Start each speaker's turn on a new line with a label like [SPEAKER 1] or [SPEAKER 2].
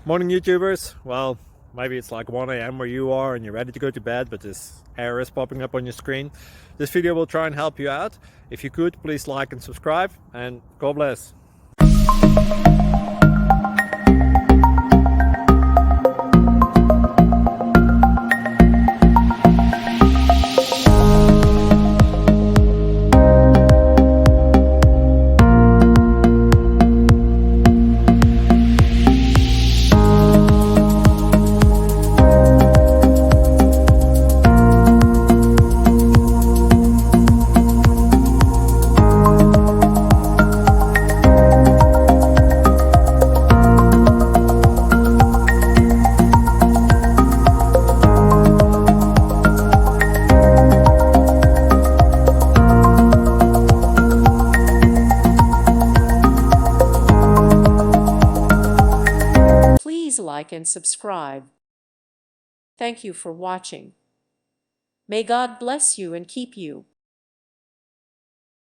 [SPEAKER 1] Morning YouTubers. Well, maybe it's like 1 a.m. where you are and you're ready to go to bed, but this error is popping up on your screen. This video will try and help you out. If you could, please like and subscribe, and God bless.
[SPEAKER 2] Please like and subscribe. Thank you for watching. May God bless you and keep you.